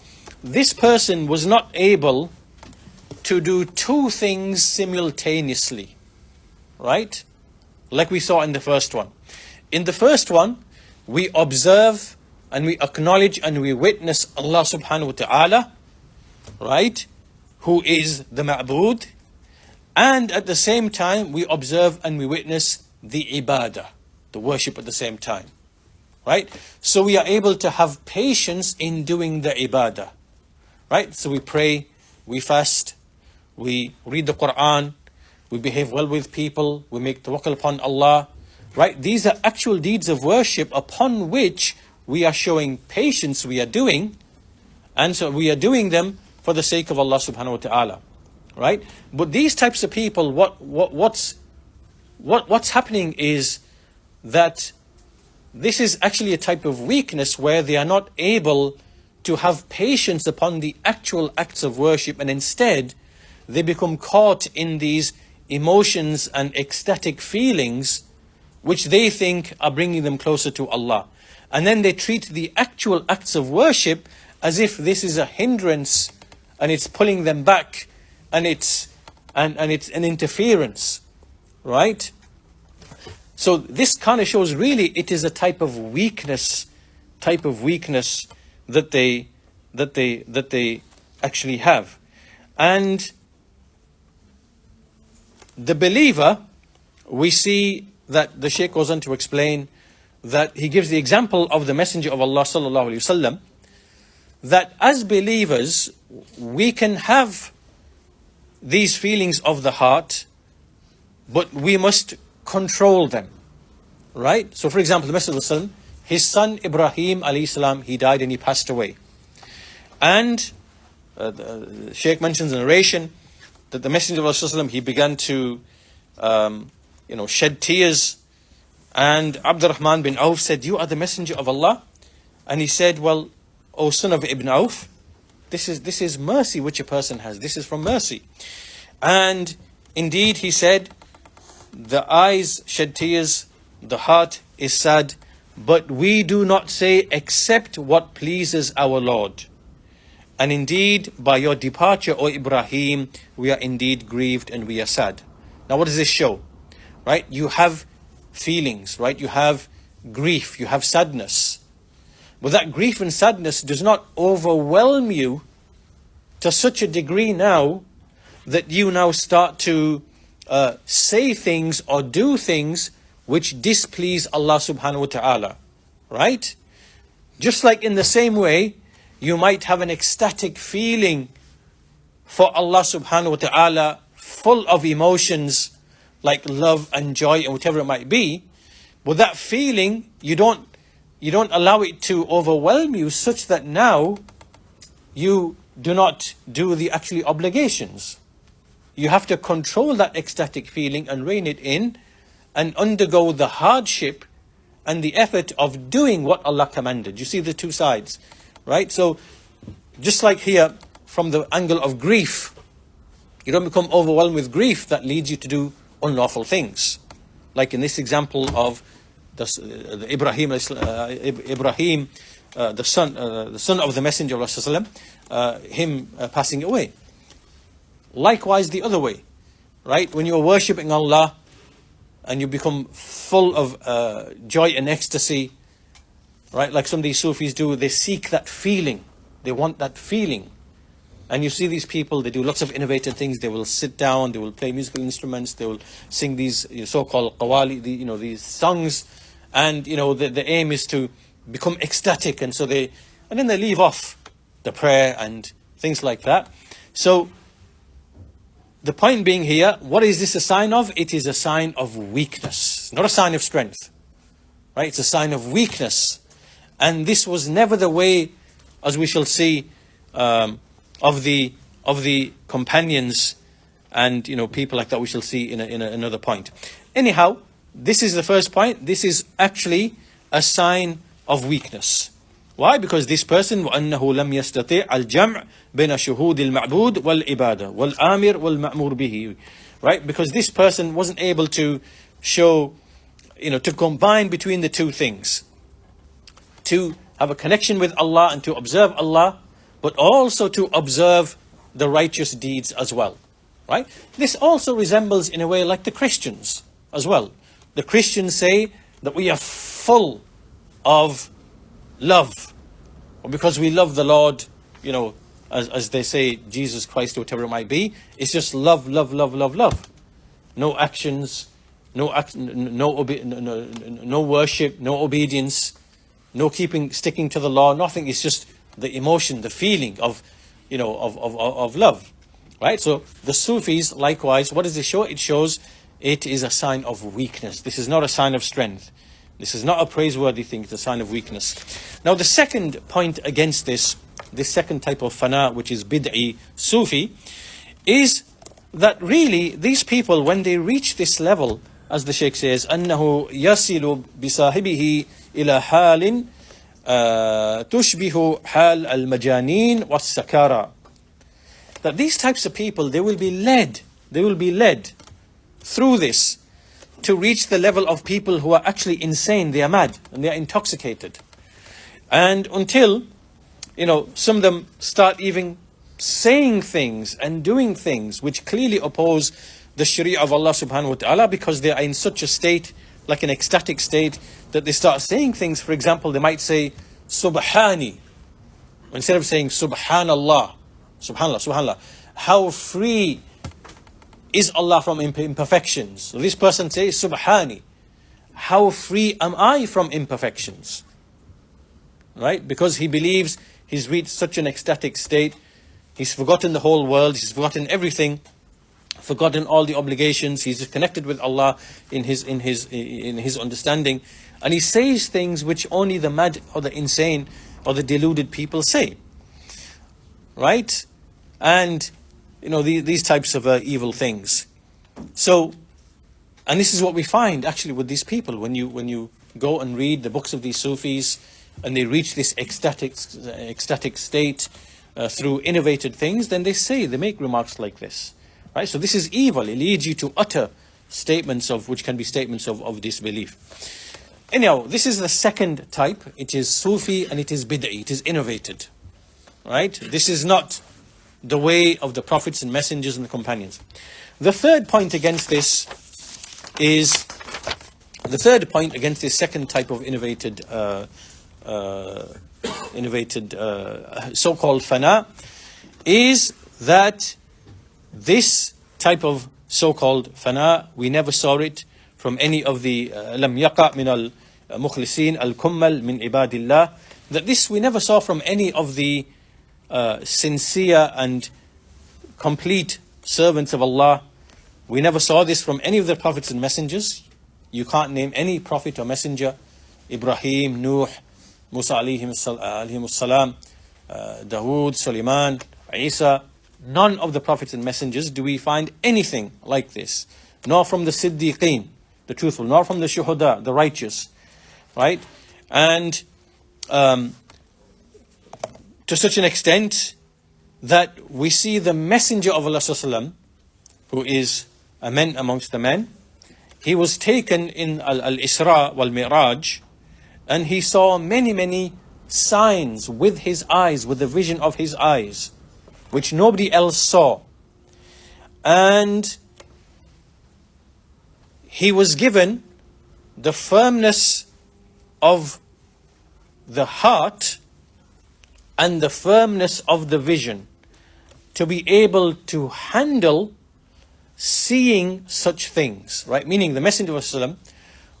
S1: this person was not able to do two things simultaneously, right? Like we saw in the first one. In the first one, we observe and we acknowledge and we witness Allah subhanahu wa ta'ala, right? Who is the ma'bud. And at the same time, we observe and we witness the ibadah, the worship at the same time, right? So we are able to have patience in doing the ibadah, right? So we pray, we fast, we read the Quran, we behave well with people, we make tawakkul upon Allah, right? These are actual deeds of worship upon which we are showing patience, we are doing, and so we are doing them for the sake of Allah subhanahu wa ta'ala, right? But these types of people, what's happening is that this is actually a type of weakness where they are not able to have patience upon the actual acts of worship, and instead they become caught in these emotions and ecstatic feelings which they think are bringing them closer to Allah. And then they treat the actual acts of worship as if this is a hindrance and it's pulling them back, and it's an interference, right? So this kind of shows really it is a type of weakness that they actually have. And the believer, we see that the Shaykh goes on to explain that he gives the example of the Messenger of Allah sallallahu alaihi wasallam, that as believers we can have these feelings of the heart, but we must control them, right? So for example, the Messenger of Allah, his son Ibrahim alayhi salam, he died and he passed away. And the Shaykh mentions in the narration that the Messenger of Allah, he began to shed tears. And Abdurrahman bin Auf said, "You are the Messenger of Allah?" And he said, "Well, O son of Ibn Auf, this is mercy which a person has. This is from mercy." And indeed he said, "The eyes shed tears, the heart is sad, but we do not say except what pleases our Lord. And indeed, by your departure, O Ibrahim, we are indeed grieved and we are sad." Now what does this show? Right? You have feelings, right? You have grief, you have sadness. But that grief and sadness does not overwhelm you to such a degree now that you now start to say things or do things which displease Allah subhanahu wa ta'ala, right? Just like in the same way, you might have an ecstatic feeling for Allah subhanahu wa ta'ala, full of emotions like love and joy and whatever it might be, but that feeling, you don't allow it to overwhelm you such that now you do not do the actually obligations. You have to control that ecstatic feeling and rein it in and undergo the hardship and the effort of doing what Allah commanded. You see the two sides, right? So just like here, from the angle of grief, you don't become overwhelmed with grief that leads you to do unlawful things. Like in this example of the Ibrahim, the son of the Messenger of Allah, him passing away. Likewise the other way, right? When you're worshipping Allah and you become full of joy and ecstasy, right? Like some of these Sufis do, they seek that feeling. They want that feeling. And you see these people, they do lots of innovative things. They will sit down, they will play musical instruments, they will sing these so-called qawali, these songs, and the aim is to become ecstatic, and then they leave off the prayer and things like that. So the point being here, what is this a sign of? It is a sign of weakness, not a sign of strength, right? It's a sign of weakness, and this was never the way, as we shall see, of the companions and people like that. We shall see in another point. Anyhow, this is the first point. This is actually a sign of weakness. Why? Because this person وأنه لم يستطيع الجمع بين شهود المعبود والعبادة والآمر والمأمور به, right? Because this person wasn't able to show, to combine between the two things, to have a connection with Allah and to observe Allah, but also to observe the righteous deeds as well, right? This also resembles in a way like the Christians as well. The Christians say that we are full of love, or because we love the Lord, as they say, Jesus Christ or whatever it might be. It's just love, love, love, love, love. No actions, no worship, no obedience. no sticking to the law, nothing. It's just the emotion, the feeling of, of love, right? So the Sufis, likewise, what does it show? It shows it is a sign of weakness. This is not a sign of strength. This is not a praiseworthy thing. It's a sign of weakness. Now, the second point against this second type of fana, which is bid'i Sufi, is that really these people, when they reach this level, as the Shaykh says, أنه يصل بصاحبه إلى حال تشبه حال المجانين والسكارى. That these types of people, they will be led through this to reach the level of people who are actually insane, they are mad, and they are intoxicated. And until, some of them start even saying things and doing things which clearly oppose the Sharia of Allah subhanahu wa ta'ala, because they are in such a state, like an ecstatic state, that they start saying things. For example, they might say, Subhani, instead of saying Subhanallah, Subhanallah, how free is Allah from imperfections? So this person says, Subhani, how free am I from imperfections? Right? Because he believes he's reached such an ecstatic state, he's forgotten the whole world, he's forgotten everything, forgotten all the obligations, he's connected with Allah in his understanding, and he says things which only the mad or the insane or the deluded people say. Right? And these types of evil things. So, and this is what we find actually with these people. When you go and read the books of these Sufis, and they reach this ecstatic state through innovated things, then they make remarks like this. Right? So this is evil. It leads you to utter statements which can be statements of disbelief. Anyhow, this is the second type. It is Sufi and it is bid'i. It is innovated. Right? This is not the way of the prophets and messengers and the companions. The third point against this second type of innovated so-called fana, is that this type of so-called fana, we never saw it from any of the lam yaqa min al-mukhlisin al-kummal min ibadillah, that this we never saw from any of the sincere and complete servants of Allah. We never saw this from any of the prophets and messengers. You can't name any prophet or messenger, Ibrahim, Nuh, Musa alayhim salam, Dawood, Sulaiman, Isa. None of the prophets and messengers do we find anything like this. Nor from the Siddiqeen, the truthful, nor from the Shuhada, the righteous. Right? And to such an extent that we see the Messenger of Allah sallallahu, who is a man amongst the men, he was taken in al-Isra wal-Mi'raj, and he saw many signs with his eyes, with the vision of his eyes, which nobody else saw. And he was given the firmness of the heart and the firmness of the vision to be able to handle seeing such things, right? Meaning the Messenger of Allah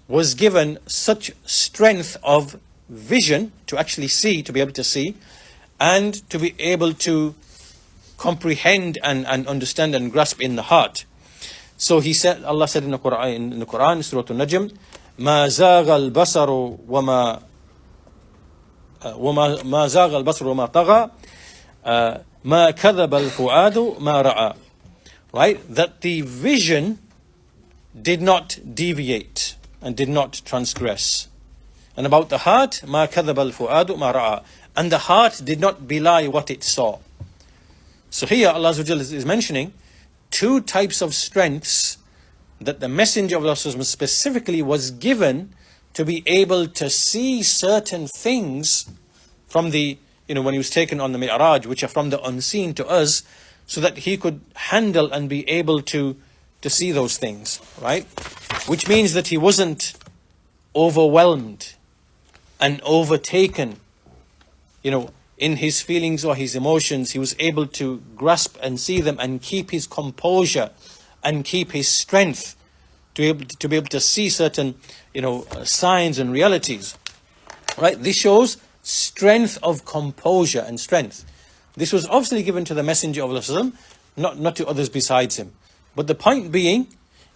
S1: was given such strength of vision to actually see, to be able to see, and to be able to comprehend and understand and grasp in the heart. So he said, Allah said in the Quran, Surah Al-Najm, مَا زَاغَ الْبَصَرُ وَمَا زَاغَ الْبَصَرُ وَمَا طَغَى مَا كَذَبَ الْفُؤَادُ مَا رَأَى. Right? That the vision did not deviate and did not transgress. And about the heart, مَا كَذَبَ الْفُؤَادُ مَا رَأَى. And the heart did not belie what it saw. So here Allah is mentioning two types of strengths that the Messenger of Allah specifically was given to be able to see certain things from the, when he was taken on the Mi'raj, which are from the unseen to us, so that he could handle and be able to see those things, right? Which means that he wasn't overwhelmed and overtaken, in his feelings or his emotions. He was able to grasp and see them and keep his composure and keep his strength to be able to see certain, signs and realities. Right? This shows strength of composure and strength. This was obviously given to the Messenger of Allah, not to others besides him. But the point being,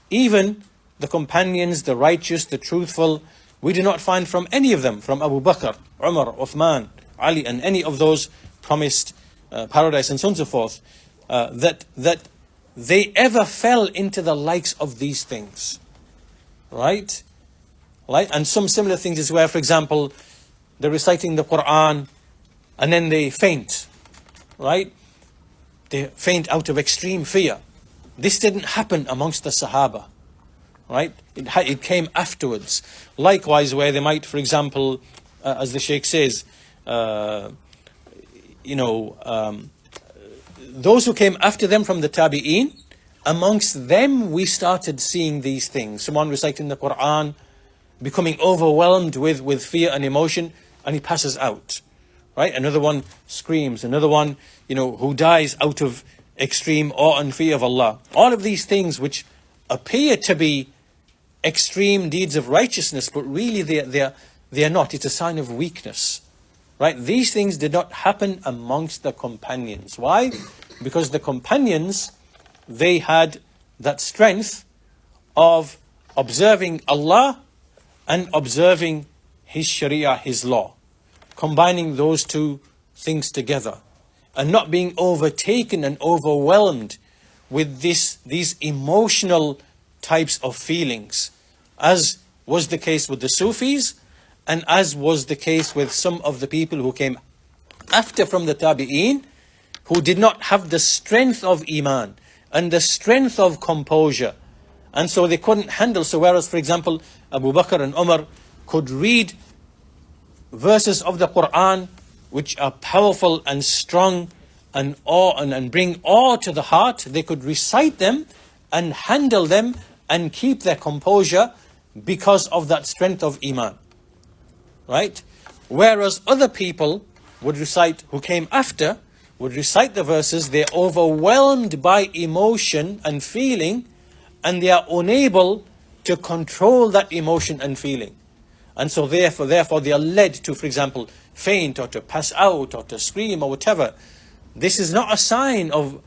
S1: even the companions, the righteous, the truthful, we do not find from any of them, from Abu Bakr, Umar, Uthman, Ali, and any of those promised paradise and so on and so forth, that they ever fell into the likes of these things. Right? And some similar things is where, for example, they're reciting the Quran and then they faint. Right? They faint out of extreme fear. This didn't happen amongst the Sahaba. Right? It came afterwards. Likewise, where they might, for example, as the Shaykh says, those who came after them from the Tabi'een, amongst them we started seeing these things. Someone reciting the Quran, becoming overwhelmed with fear and emotion, and he passes out. Right? Another one screams. Another one, who dies out of extreme awe and fear of Allah. All of these things which appear to be extreme deeds of righteousness, but really they are not. It's a sign of weakness. Right? These things did not happen amongst the companions. Why? Because the companions, they had that strength of observing Allah and observing His Sharia, His law. Combining those two things together. And not being overtaken and overwhelmed with these emotional types of feelings. As was the case with the Sufis, and as was the case with some of the people who came after from the Tabi'een, who did not have the strength of Iman and the strength of composure. And so they couldn't handle. So whereas, for example, Abu Bakr and Umar could read verses of the Quran which are powerful and strong and awe and bring awe to the heart, they could recite them and handle them and keep their composure because of that strength of Iman. Right? Whereas other people who came after, would recite the verses, they're overwhelmed by emotion and feeling, and they are unable to control that emotion and feeling. And so therefore they are led to, for example, faint or to pass out or to scream or whatever. This is not a sign of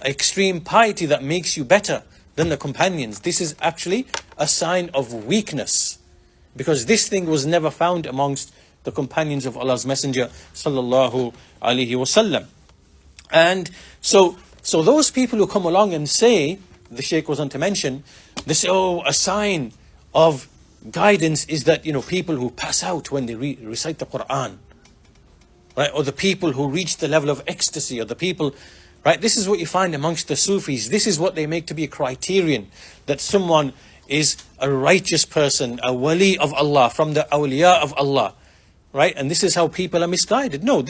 S1: extreme piety that makes you better than the companions. This is actually a sign of weakness. Because this thing was never found amongst the companions of Allah's Messenger sallallahu alaihi wasallam. And so those people who come along and say, the Shaykh was on to mention, they say, a sign of guidance is that, people who pass out when they recite the Quran. Right? Or the people who reach the level of ecstasy, or the people, right? This is what you find amongst the Sufis. This is what they make to be a criterion that someone is a righteous person, a wali of Allah, from the awliya of Allah. Right? And this is how people are misguided. No,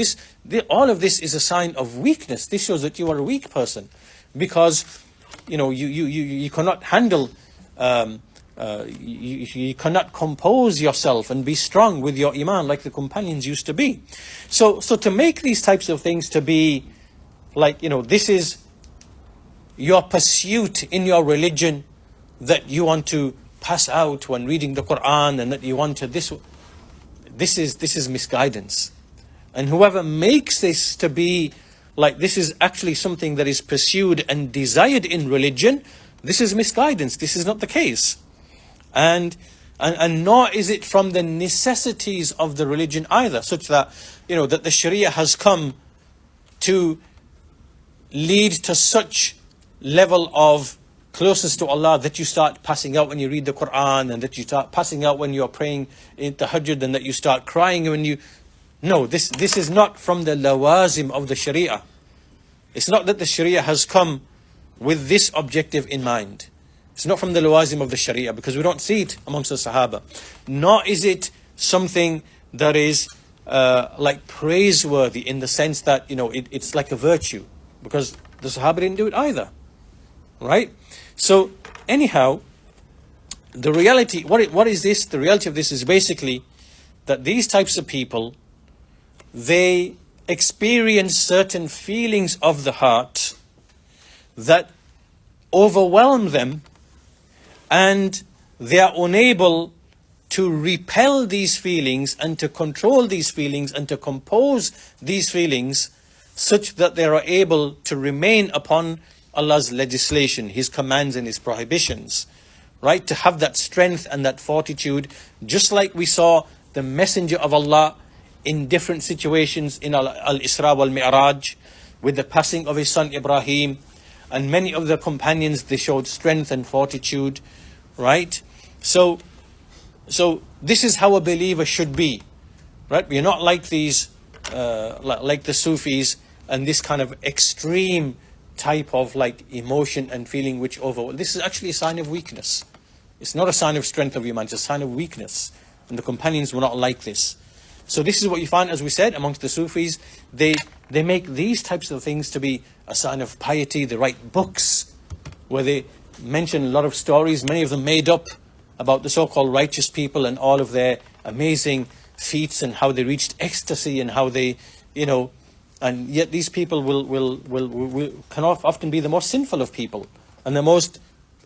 S1: all of this is a sign of weakness. This shows that you are a weak person. Because, you cannot handle, you cannot compose yourself and be strong with your iman like the companions used to be. So to make these types of things to be like, this is your pursuit in your religion, that you want to pass out when reading the Quran, and that you want to this is misguidance. And whoever makes this to be like this is actually something that is pursued and desired in religion, this is misguidance. This is not the case. And nor is it from the necessities of the religion either, such that, that the Sharia has come to lead to such level of closeness to Allah that you start passing out when you read the Quran, and that you start passing out when you're praying in Tahajjud, and that you start crying when you... No, this is not from the lawazim of the Sharia. It's not that the Sharia has come with this objective in mind. It's not from the lawazim of the Sharia, because we don't see it amongst the Sahaba. Nor is it something that is like praiseworthy in the sense that, it's like a virtue, because the Sahaba didn't do it either. Right? So anyhow, the reality, what is this? The reality of this is basically that these types of people, they experience certain feelings of the heart that overwhelm them, and they are unable to repel these feelings and to control these feelings and to compose these feelings such that they are able to remain upon Allah's legislation, His commands and His prohibitions, right? To have that strength and that fortitude, just like we saw the Messenger of Allah in different situations in Al-Isra wal-Mi'raj, with the passing of his son Ibrahim, and many of the companions, they showed strength and fortitude, right? So this is how a believer should be, right? We're not like these, like the Sufis, and this kind of extreme type of like emotion and feeling which this is actually a sign of weakness. It's not a sign of strength of your mind, it's a sign of weakness. And the companions were not like this. So this is what you find, as we said, amongst the Sufis. They make these types of things to be a sign of piety. They write books where they mention a lot of stories, many of them made up, about the so-called righteous people and all of their amazing feats and how they reached ecstasy and how they, and yet these people can often be the most sinful of people and the most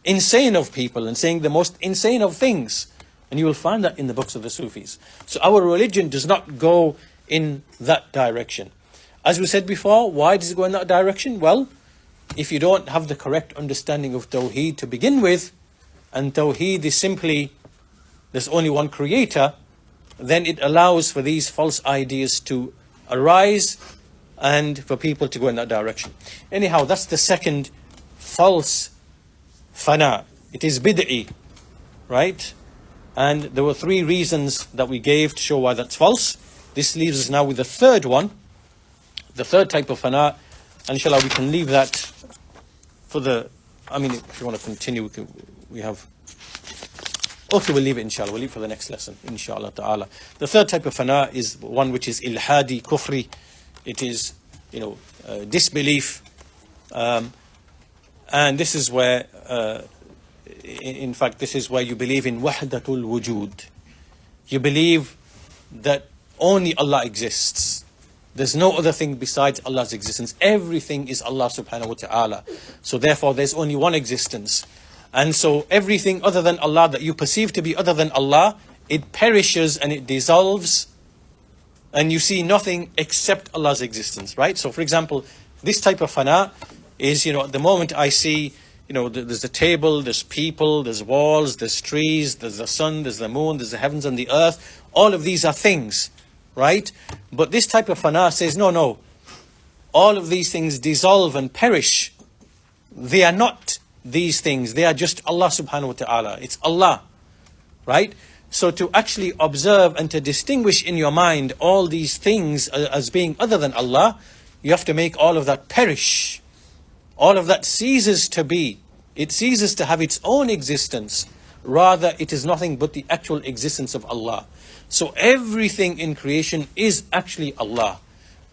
S1: insane of people and saying the most insane of things. And you will find that in the books of the Sufis. So our religion does not go in that direction. As we said before, why does it go in that direction? Well, if you don't have the correct understanding of Tawheed to begin with, and Tawheed is simply, there's only one creator, then it allows for these false ideas to arise and for people to go in that direction. Anyhow, that's the second false fana. It is bid'i, right? And there were 3 reasons that we gave to show why that's false. This leaves us now with the third one, the third type of fana. And inshallah, we can leave that for if you want to continue, we'll leave it inshallah. We'll leave it for the next lesson, inshallah ta'ala. The third type of fana is one which is ilhadi, kufri. It is, disbelief. And this is where, in fact, this is where you believe in wahdatul wujud. You believe that only Allah exists. There's no other thing besides Allah's existence. Everything is Allah subhanahu wa ta'ala. So therefore there's only one existence. And so everything other than Allah that you perceive to be other than Allah, it perishes and it dissolves. And you see nothing except Allah's existence, right? So for example, this type of fana is, at the moment I see, there's a table, there's people, there's walls, there's trees, there's the sun, there's the moon, there's the heavens and the earth. All of these are things, right? But this type of fana says, no. All of these things dissolve and perish. They are not these things. They are just Allah subhanahu wa ta'ala. It's Allah, right? So to actually observe and to distinguish in your mind all these things as being other than Allah, you have to make all of that perish. All of that ceases to be. It ceases to have its own existence. Rather, it is nothing but the actual existence of Allah. So everything in creation is actually Allah,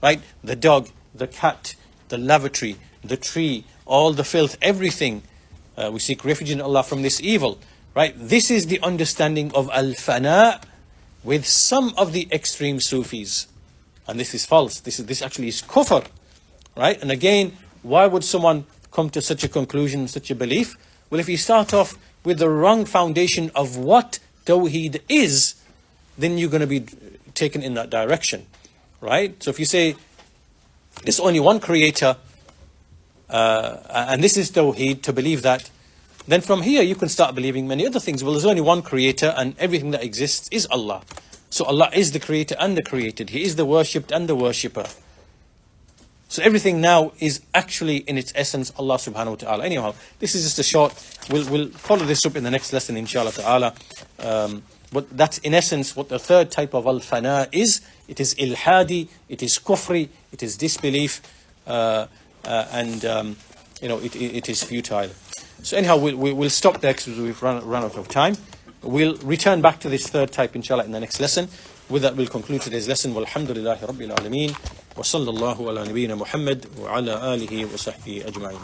S1: right? The dog, the cat, the lavatory, the tree, all the filth, everything. We seek refuge in Allah from this evil, right? This is the understanding of al-fana with some of the extreme Sufis. And this is false. This actually is kufr, right? And again, why would someone come to such a conclusion, such a belief? Well, if you start off with the wrong foundation of what Tawheed is, then you're going to be taken in that direction, right? So if you say, there's only one creator, and this is Tawheed, to believe that, then from here you can start believing many other things. Well, there's only one creator and everything that exists is Allah. So Allah is the creator and the created. He is the worshipped and the worshipper. So everything now is actually in its essence Allah subhanahu wa ta'ala. Anyhow, this is just a short, we'll follow this up in the next lesson inshallah ta'ala. But that's in essence what the third type of al-fana is. It is ilhadi, it is kufri, it is disbelief, and it is futile. So anyhow, we'll stop there because we've run out of time. We'll return back to this third type inshallah in the next lesson. With that, we'll conclude today's lesson. Walhamdulillahi Rabbil Alameen. Wa sallallahu ala nabiyyina Muhammad wa ala alihi wa sahbihi ajma'in.